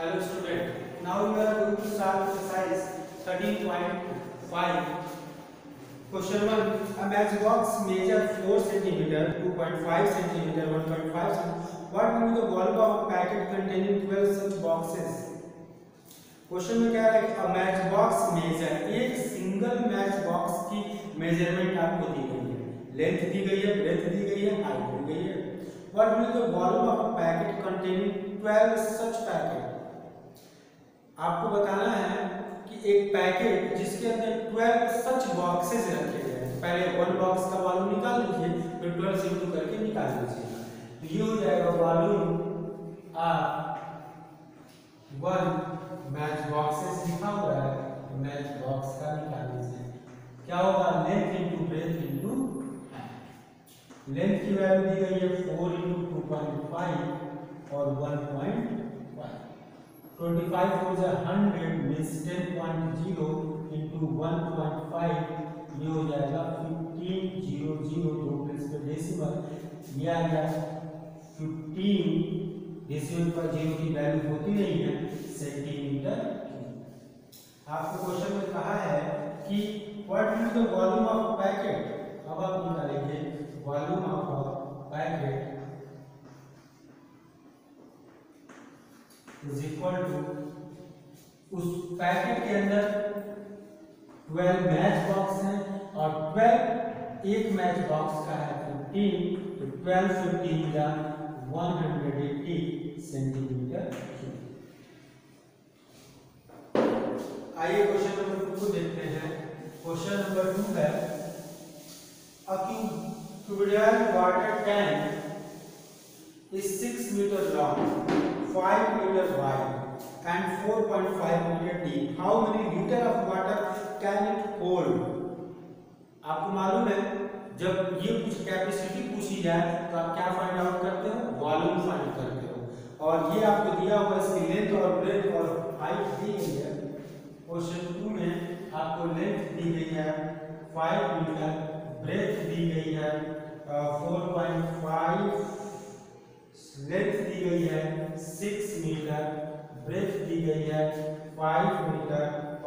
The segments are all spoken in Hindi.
Hello student. Now we are going to start exercise 13.5. Question 1. A matchbox measure 4 cm, 2.5 cm, 1.5 cm. What will be the volume of a packet containing 12 such boxes? Question में क्या है? अ मैच बॉक्स मेजर, एक सिंगल मैच बॉक्स की मेजरमेंट आपको दी गई है, लेंथ दी गई है, ब्रेथ दी गई है, हाइट दी गई है. What will the volume of a packet containing 12 such packet. आपको बताना है कि एक पैकेट जिसके अंदर 12 सच बॉक्सेस रखे गए हैं. पहले वन बॉक्स का वॉल्यूम निकाल लीजिए, फिर 12 से इंटू करके निकाल लीजिए. तो ये हो जाएगा volume of one match boxes लिखा हुआ है, तो मैच बॉक्स का निकाल लीजिए. क्या होगा? Length into breadth into height. Length की वैल्यू दी गई है 4 इंटू 2.5 और 1.5. 25 हो जाए 100 मीन्स 10.0 इंटू 1.5, ये हो जाएगा 1500. दो प्लेस पे डेसिमल, ये आ गया 15. डेसिमल पर जीरो की वैल्यू होती नहीं है, सेंटीमीटर. आपको क्वेश्चन में कहा है कि what is the volume of packet. अब आप निकालेंगे volume of packet is equal to, उस पैकेट के अंदर 12 मैच बॉक्स हैं और 12 एक मैच बॉक्स का है 15, तो 12 15 या 180 सेंटीमीटर. आइए क्वेश्चन नंबर 2 को देखते हैं. क्वेश्चन नंबर 2 है अ cuboidal water tank is 6 meter long, 5 meter wide and 4.5 meter deep. How many liter of water can it hold? आपको मालूम है जब ये कुछ कैपेसिटी पूछी जाए तो आप क्या फाइंड आउट करते हो? वॉल्यूम फाइंड करते हो. और ये आपको दिया हुआ इसकी लेंथ और ब्रेथ और हाइट दी गई है. क्वेश्चन 2 में आपको लेंथ दी गई है 5 मीटर, ब्रेथ दी गई है 4.5, लेंथ दी गई है 6 मीटर, ब्रेथ दी गई है 5 मीटर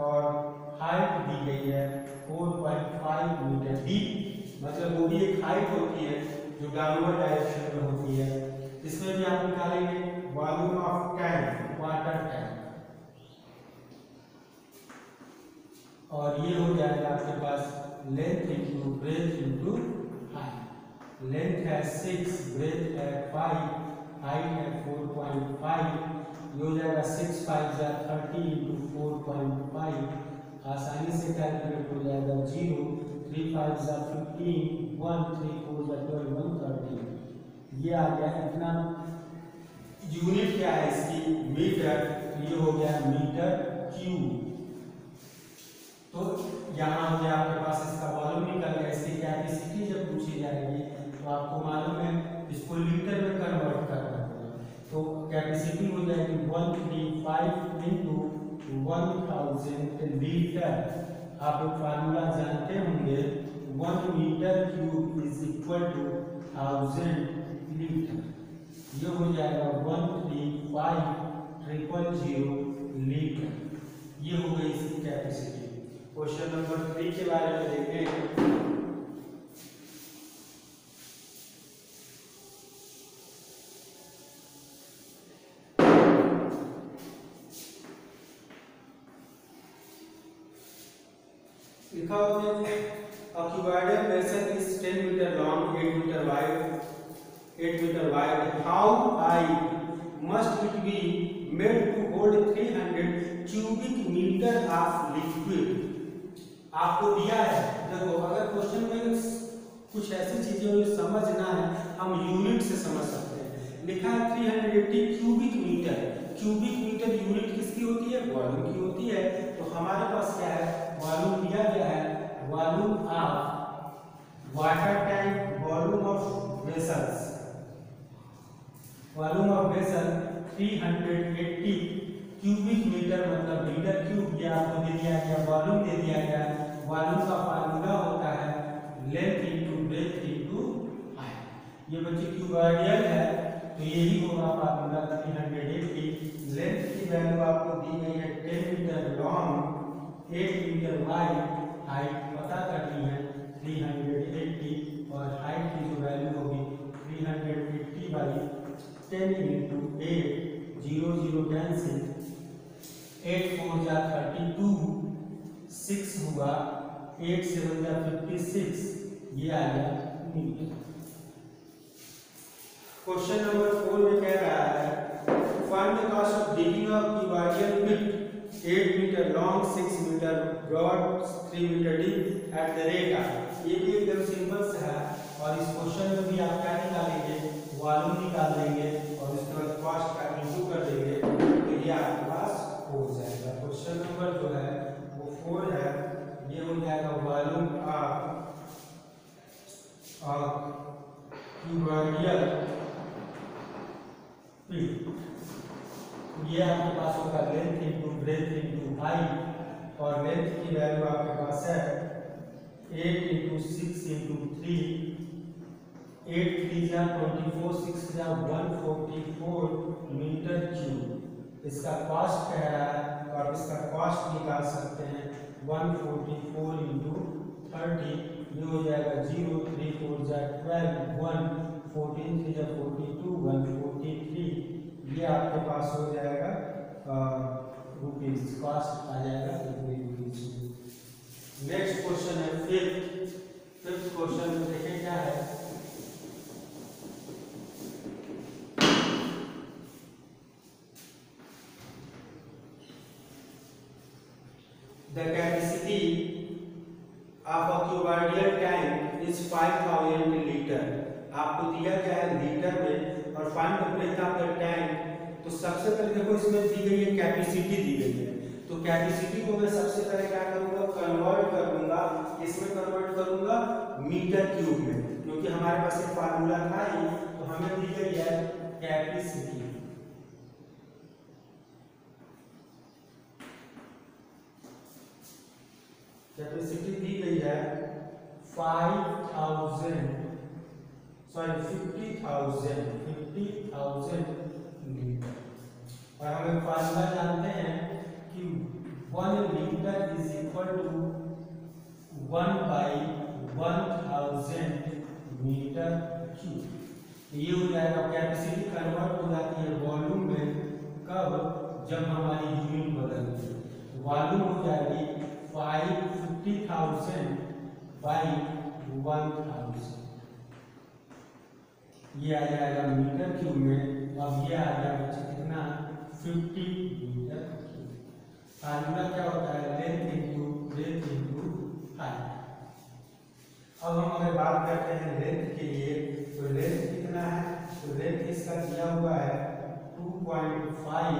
और हाइट दी गई है 4.5 मीटर. डीप मतलब वो भी एक हाइट होती है जो डाउनवर्ड डायरेक्शन में होती है. इसमें भी आप निकालेंगे volume of tank, water tank, और ये हो जाएगा आपके पास length into breadth into height. Length है 6, ब्रेथ है 5, हाइट है 4.5. ये हो जाएगा 6 5 30 इंटू 4.5. आसानी से कैलकुलेट हो जाएगा 0. 3 5 15, 1 3 4 12, 130. ये आ गया. इतना यूनिट क्या है इसकी? मीटर. ये हो गया मीटर क्यूब. तो यहाँ हो गया आपके पास इसका वॉल्यूम निकल गया. इसकी कैपेसिटी जब पूछी जाएगी तो आपको मालूम है इसको लीटर में कन्वर्ट करना होगा. तो कैपेसिटी हो जाएगी 135 इंटू 1000 लीटर. आप लोग फार्मूला जानते होंगे, 1 metre cube is equal to 1000 litre. ये हो जाएगा 135,000 लीटर. ये हो गई इसकी कैपेसिटी. क्वेश्चन नंबर 3 के बारे में देखें. लिखा हुआ है a cuboidal vessel is 10 meter long, 8 meter wide. How high must it be made to hold 300 cubic meter of liquid? आपको दिया है, देखो अगर क्वेश्चन में कुछ ऐसी चीजें हो समझना है, हम यूनिट से समझ सकते हैं. लिखा है 380 cubic metre. Cubic metre unit किसकी होती है? वॉल्यूम की होती है. तो हमारे पास क्या है? वॉल्यूम दिया गया है, volume of water tank, volume of vessels. Volume of vessel 380 cubic metre मतलब मीटर क्यूब. ये आपको दे दिया गया, वॉल्यूम दे दिया गया. वॉल्यूम का फार्मूला होता है length into breadth into height. ये बच्चे क्यूबॉइडल है तो यही होगा फार्मूला 380. लेंथ की वैल्यू आपको दी गई है 10 metre long, 8 metre wide, height पता करनी है 380 और हाइट की जो वैल्यू होगी 380 बाई 10 इंटू 8, 0 0 कैंसिल, 8 4 जा 32, 6 हुआ, 8 7 जा 56, ये आ गया मीटर। क्वेश्चन नंबर 4 में कह रहा है find the cost of digging a cuboidal pit 8 metre long, 6 metre broad, 3 metre deep at the rate of. ये भी एकदम सिंपल सा है और इस क्वेश्चन में भी आप क्या निकालेंगे, वॉल्यूम निकाल लेंगे और उसके बाद कॉस्ट का इनटू कर देंगे तो ये आपके पास हो जाएगा। क्वेश्चन नंबर जो है वो 4 है, ये हो जाएगा वॉल्यूम ऑफ क्यूबाइडियल पिट। ये आपके पास होगा length into breadth into height और लेंथ की वैल्यू आपके पास है 8 इंटू 6 इंटू 3, 8 3 जा 24, 6 जा 144 मीटर क्यूब। इसका कॉस्ट कह रहा है तो आप इसका कॉस्ट निकाल सकते हैं 144 इंटू 30, ये हो जाएगा 0 3 4 जा 12, 1 14 3 जा 42, 143, ये आपके पास हो जाएगा रुपीज, कॉस्ट आ जाएगा रुपीज। नेक्स्ट क्वेश्चन है फिफ्थ क्वेश्चन में देखें क्या है। The capacity of a cuboidal tank is 5000 litre. आपको दिया गया है लीटर में और find the breadth of the tank. तो सबसे पहले देखो इसमें दी गई है कैपेसिटी दी गई है, तो कैपेसिटी को मैं सबसे पहले क्या करूंगा, कन्वर्ट करूंगा, इसमें कन्वर्ट करूंगा मीटर क्यूब में, क्योंकि हमारे पास एक फार्मूला था ही, तो हमें दी गई है कैपेसिटी। कैपेसिटी दी गई है 50,000 लीटर और हमें फार्मूला जानते हैं कि 1 litre is equal to 1/1000 metre cube. ये हो जाएगा कैपेसिटी कन्वर्ट हो जाती है वॉल्यूम में, कब, जब हमारी यूनिट बदलती है। वॉल्यूम हो जाएगी 50,000 बाई 1000, ये आ जाएगा मीटर क्यूब में। अब ये आ गया बच्चे कितना, 50 मीटर क्यूब। फार्मूला क्या होता है, length into breadth into height. अब हम अगर बात करते हैं लेंथ के लिए, तो लेंथ कितना है, तो लेंथ इसका दिया हुआ है 2.5,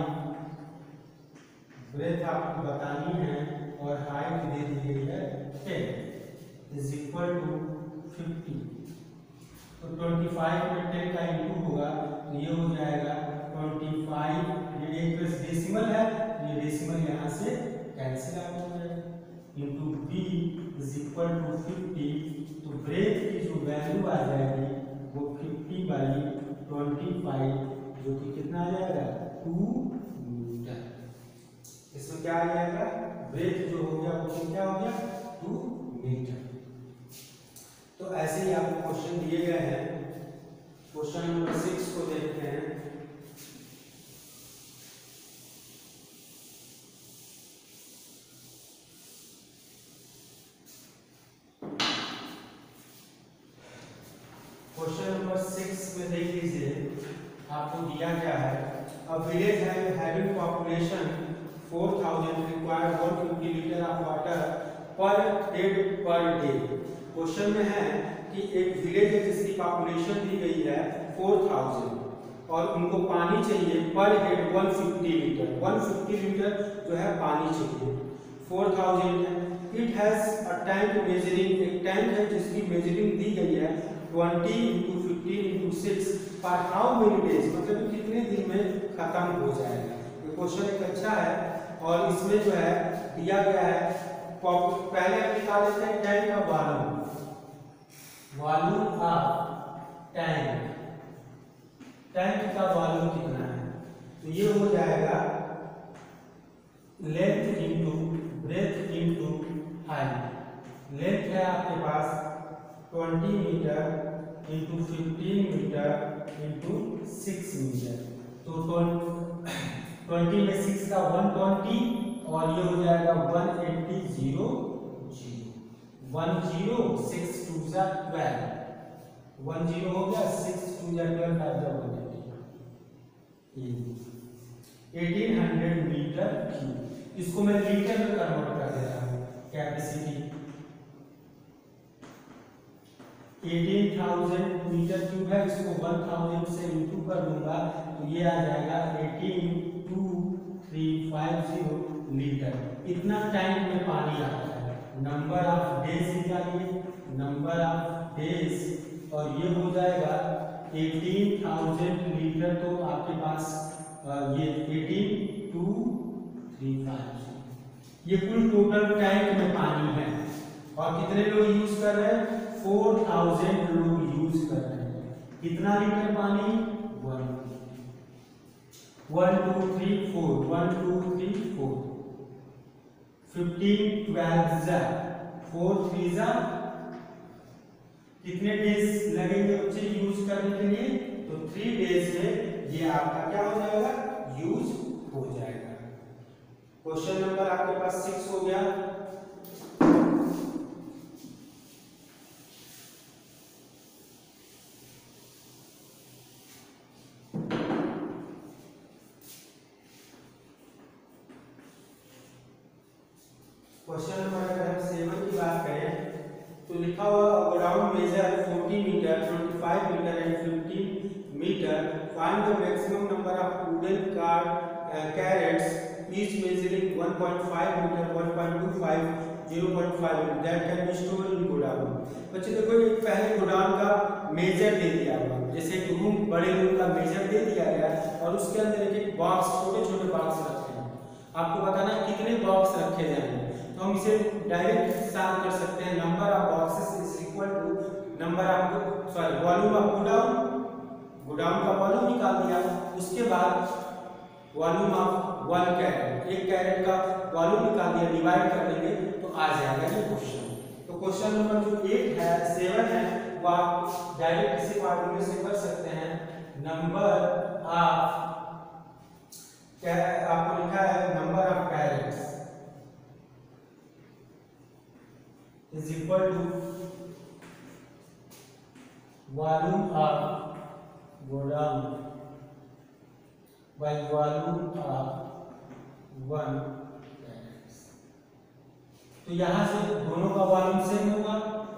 ब्रेथ आपको बतानी है और हाइट दे दी गई है 10 इज इक्वल टू 50। तो 25 में 10 का इंटू होगा तो ये हो जाएगा 25, ये एक प्लस डेसिमल है, ये डेसिमल यहाँ से कैंसिल आउट हो जाएगा, into B is equal to 50। तो ब्रेथ की जो वैल्यू आ जाएगी वो 50/25, जो कि कितना आ जाएगा 2 मीटर। इसमें क्या आ जाएगा, ब्रेथ जो हो गया वो क्या हो गया 2 मीटर। तो ऐसे ही आपको क्वेश्चन दिए गए हैं। क्वेश्चन नंबर 6 को देखते हैं। क्वेश्चन नंबर 6 में देख लीजिए, आपको दिया गया है a village having population 4000 require 150 litre of water पर हेड पर डे। क्वेश्चन में है कि एक विलेज है जिसकी पॉपुलेशन दी गई है 4000 और उनको पानी चाहिए पर हेड 150 लीटर, 150 लीटर जो है पानी चाहिए। 4000 है। It has a tank measuring, एक टैंक है जिसकी मेजरिंग दी गई है 20 × 15 × 6 पर हाउ मेनी डेज, मतलब कितने दिन में खत्म हो जाएगा। ये क्वेश्चन एक अच्छा है और इसमें जो है दिया गया है, पहले हम निकाल लेते हैं टैंक का volume, volume of tank, tank का वॉल्यूम कितना है, तो ये हो जाएगा length into breadth into height. Length है आपके पास 20 metre into 15 metre into 6 metre. तो 20 में 6 का 120 और ये हो जाएगा 180 0 0 10 6 2 जा 12 10 हो गया 6 2 जा 12 5 जा 1800 मीटर क्यूब। इसको मैं लीटर में कन्वर्ट कर दे रहा हूँ। कैपेसिटी 18,000 मीटर क्यूब है, इसको 1000 से इंटू कर दूंगा तो ये आ जाएगा 182350 लीटर। इतना टैंक में पानी आता है। नंबर ऑफ डेज निकालिए, नंबर ऑफ डेज, और ये हो जाएगा 18,000 लीटर। तो आपके पास ये 18,235 ये कुल टोटल टैंक में पानी है। और कितने लोग यूज कर रहे हैं? 4000 लोग यूज कर रहे हैं। कितना लीटर पानी? 1 2 3 4 1 2 3 4 15 12 जा 4 3 जा। कितने डेज लगेंगे बच्चे यूज करने के लिए? तो 3 डेज में ये आपका क्या हो जाएगा? यूज हो जाएगा। क्वेश्चन नंबर आपके पास 6 हो गया। क्वेश्चन नंबर अगर हम 7 की बात करें तो लिखा हुआ ground measure 40 metre 25 metre and 15 metre. Find the maximum number of wooden carrots each measuring 1.5 meter 1.25 0.5 that can be stored in godown। बच्चे देखो एक पहले गोडाउन का मेजर दे दिया हुआ, जैसे एक रूम बड़े रूम का मेजर दे दिया गया और उसके अंदर एक बॉक्स छोटे छोटे बॉक्स रखे हैं। आपको बताना है कितने बॉक्स रखे जाएंगे। तो हम इसे डायरेक्ट सॉल्व कर सकते हैं। Number of boxes is equal to number of volume of godown. Godown का वॉल्यूम निकाल दिया, उसके बाद वॉल्यूम ऑफ 1 कैरेट, एक कैरेट का वॉल्यूम निकाल दिया, डिवाइड कर देंगे तो आ जाएगा ये क्वेश्चन। तो क्वेश्चन नंबर जो 8 है 7 है वो आप डायरेक्ट इसी फॉर्मूले से कर सकते हैं। नंबर ऑफ आपको लिखा है number of crates is equal to volume of godown by volume of 1 crates. तो यहां से दोनों का वॉल्यूम सेम होगा,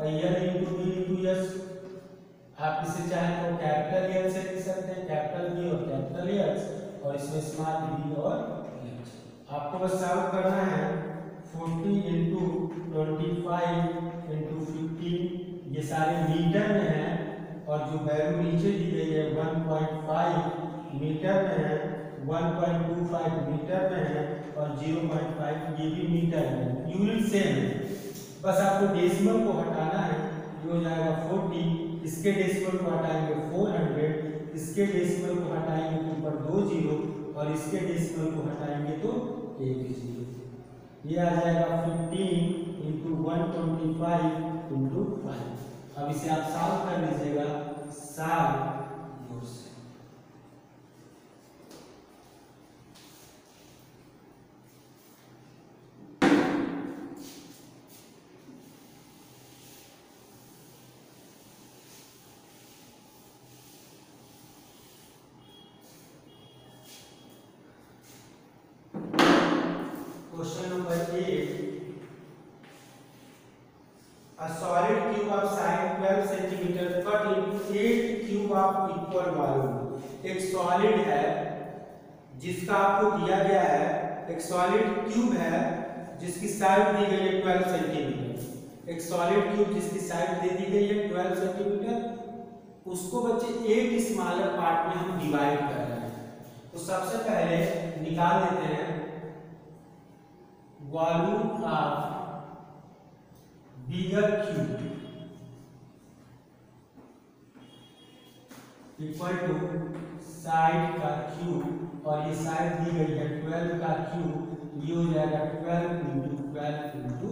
L into B into S। आप इसे चाहे तो कैपिटल L से लिख सकते हैं, कैपिटल B और कैपिटल S, और इसमें स्मॉल b और h। आपको बस सॉल्व करना है। 40 इंटू 25 इंटू 15 ये सारे मीटर में है, और जो वैल्यू नीचे दी गई है 1.5 मीटर में है, 1.25 मीटर में है, और 0.5 ये भी मीटर में। यूनिट सेम है, बस आपको डेसिमल को हटाना है। ये हो जाएगा 40, इसके डेसिमल को हटाएंगे 400, इसके डेसिमल को हटाएंगे तो ऊपर 2 जीरो, और इसके डेसिमल को हटाएंगे तो 1 जीरो। ये आ जाएगा 15 इंटू 125 इंटू 5। अब इसे आप सॉल्व कर लीजिएगा। Solve Question number 8. A solid cube of side 12 cm cut into 8 cube of equal volume। एक सॉलिड है जिसका आपको दिया गया है, एक सॉलिड क्यूब है जिसकी साइड दी गई है 12 सेंटीमीटर। एक सॉलिड क्यूब जिसकी साइड दे दी गई है 12 सेंटीमीटर, उसको बच्चे एक स्मॉलर पार्ट में हम डिवाइड कर रहे हैं। तो सबसे पहले निकाल लेते हैं volume of bigger cube equal to side का क्यूब, और ये साइड दी गई है 12 का क्यूब, ये हो जाएगा 12 इंटू 12 इंटू,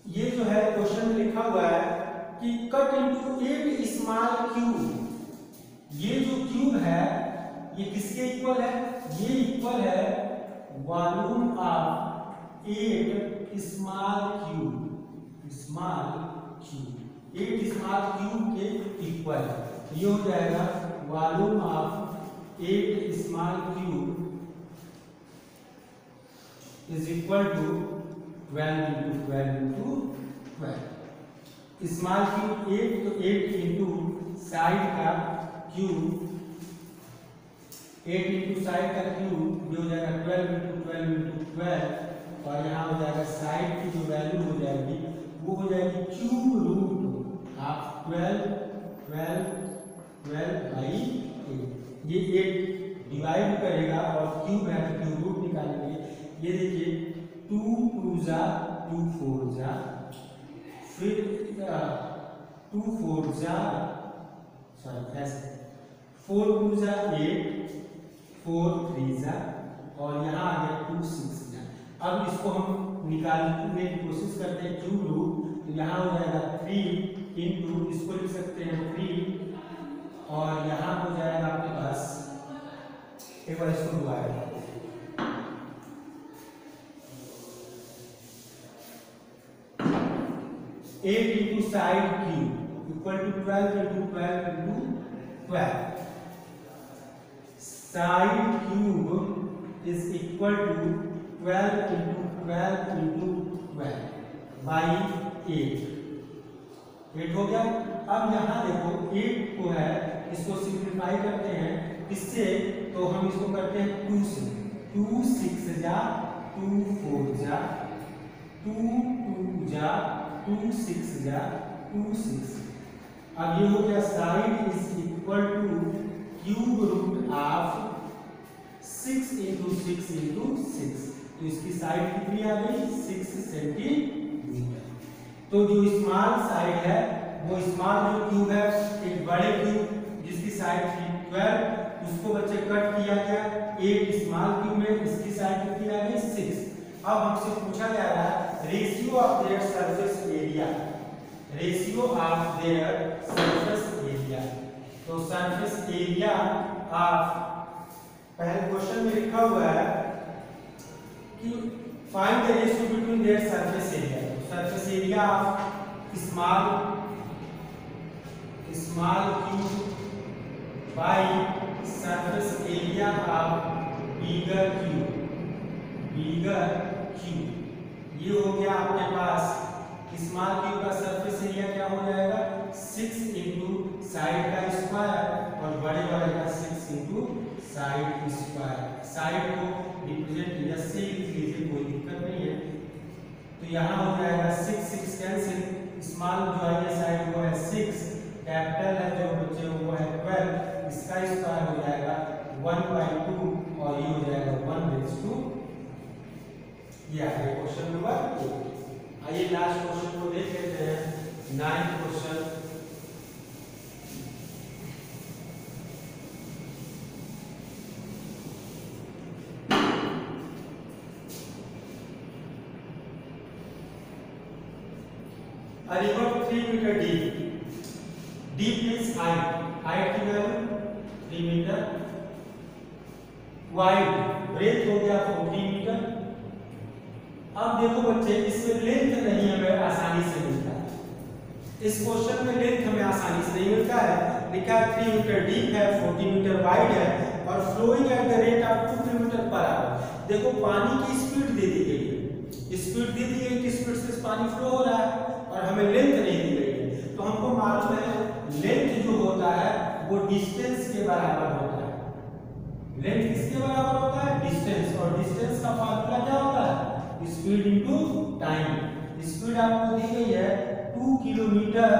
ये जो है क्वेश्चन में लिखा हुआ है कि कट इंटू 8 स्मॉल क्यूब। ये जो क्यूब है ये किसके इक्वल है? ये इक्वल है volume of 8 small cube. 8 small cube के इक्वल है। ये हो जाएगा volume of 8 small cube is equal to 12 into 12 into 12। Small cube 8 तो 8 इंटू साइड का क्यूब, 8 इंटू साइड का क्यूब, ये हो जाएगा 12 इंटू 12 इंटू 12, और यहाँ हो जाएगा साइड की जो वैल्यू हो जाएगी वो हो जाएगी क्यूब रूट ऑफ 12 बाई 8। ये 8 डिवाइड करेगा और क्यूब है तो क्यूब रूट निकालेंगे। ये देखिए 2 2 जा 2 4 जा, फिर 2 4 जा, सॉरी ऐसे 4 2 जा 8, 4 3 जा, और यहाँ आ गया 2 6 जा। अब इसको हम निकालने की कोशिश करते हैं क्यूब रूट, तो यहाँ हो जाएगा 3 इंटू, इसको लिख सकते हैं 3, और यहाँ हो जाएगा आपके पास, एक बार इसको दोबारा 8 into side cube equal to 12 into 12 into 12। Side cube is equal to 12 into 12 into 12 by 8 हो गया। अब यहाँ देखो 8 को है, इसको सिंप्लीफाई करते हैं इससे, तो हम इसको करते हैं 2 से, 2 6 जा 2 4 जा 2 2 जा 2 6 जा 2 6। अब ये हो गया side is equal to cube root of 6 into 6 into 6, तो इसकी साइड कितनी आ गई? 6 सेंटीमीटर। तो जो स्मॉल साइड है वो स्मॉल जो क्यूब है, एक बड़े क्यूब जिसकी साइड थी 12, उसको बच्चे कट किया गया 8 स्मॉल क्यूब में, इसकी साइड कितनी आ गई? 6। अब हमसे पूछा जा रहा है ratio of their surface area, ratio of their surface area. तो सरफेस एरिया ऑफ, पहले क्वेश्चन में लिखा हुआ है कि find the ratio between their surface area. Surface area of small cube by surface area of bigger cube, ये हो गया आपके पास स्मॉल क्यूब का सरफेस एरिया क्या हो जाएगा? 6 इंटू साइड का स्क्वायर और बड़े वाले का 6 इंटू साइड स्क्वायर। साइड को रिप्रेजेंट या से लिख लीजिए, कोई दिक्कत नहीं है। तो यहाँ हो जाएगा 6 6 कैंसिल, स्मॉल जो है ये साइड वो है 6, कैपिटल है जो बच्चे वो है 12, इसका स्क्वायर हो जाएगा 1/2 और ये हो जाएगा 1/2। ये आ गया क्वेश्चन नंबर 8। आइए लास्ट क्वेश्चन को देख लेते हैं, 9th question. A river 3 meter deep. Deep means height. Height की वैल्यू 3 मीटर। Wide, breadth हो गया 40 मीटर। अब देखो बच्चे, इसमें लेंथ नहीं हमें आसानी से मिलता है। इस क्वेश्चन में लेंथ हमें आसानी से नहीं मिलता है। लिखा है 3 मीटर डीप है, 40 मीटर वाइड है और flowing at the rate of 2 kilometre per hour. देखो पानी की स्पीड दे दी गई है, स्पीड दे दी गई कि स्पीड से पानी फ्लो हो रहा है, और हमें लेंथ नहीं दी गई है। तो हमको मालूम है लेंथ जो होता है वो डिस्टेंस के बराबर होता है। लेंथ किसके बराबर होता है? डिस्टेंस। और डिस्टेंस का फार्मूला क्या होता है? Speed into time. स्पीड आपको दी गई है 2 किलोमीटर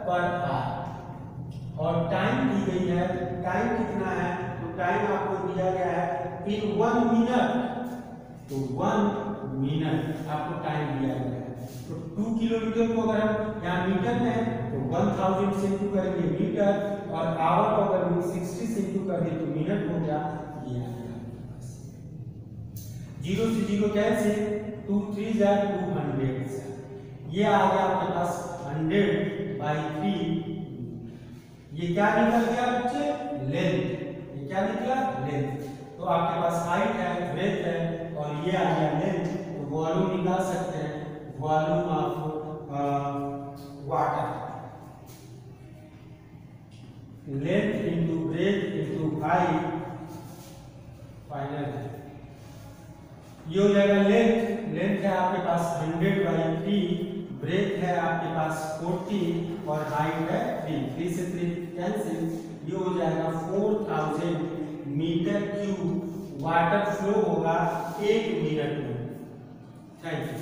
पर आवर और टाइम दी गई है, टाइम कितना है? तो टाइम आपको दिया गया है इन 1 मिनट, तो 1 मिनट आपको टाइम दिया गया है। तो 2 किलोमीटर को अगर हम यहाँ मीटर में तो 1000 से इंटू करेंगे मीटर, और आवर को अगर 60 से इंटू कर दिए तो मिनट हो गया। ये आ गया जीरो से जीरो कैंसिल, 2 3 जा 200। ये आ गया आपके पास 100/3। ये क्या निकल गया बच्चे? लेंथ। ये क्या निकला? लेंथ। तो आपके पास हाइट है, ब्रेथ है और ये आ गया लेंथ। तो वॉल्यूम निकाल सकते हैं, volume of water, length into breadth into height, final है ये हो जाएगा लेंथ। लेंथ है आपके पास 100/3, ब्रेथ है आपके पास 40 और हाइट है 3। 3 से 3 कैंसिल, ये हो जाएगा 4000 मीटर क्यूब वाटर फ्लो होगा 1 मिनट में। Thank you.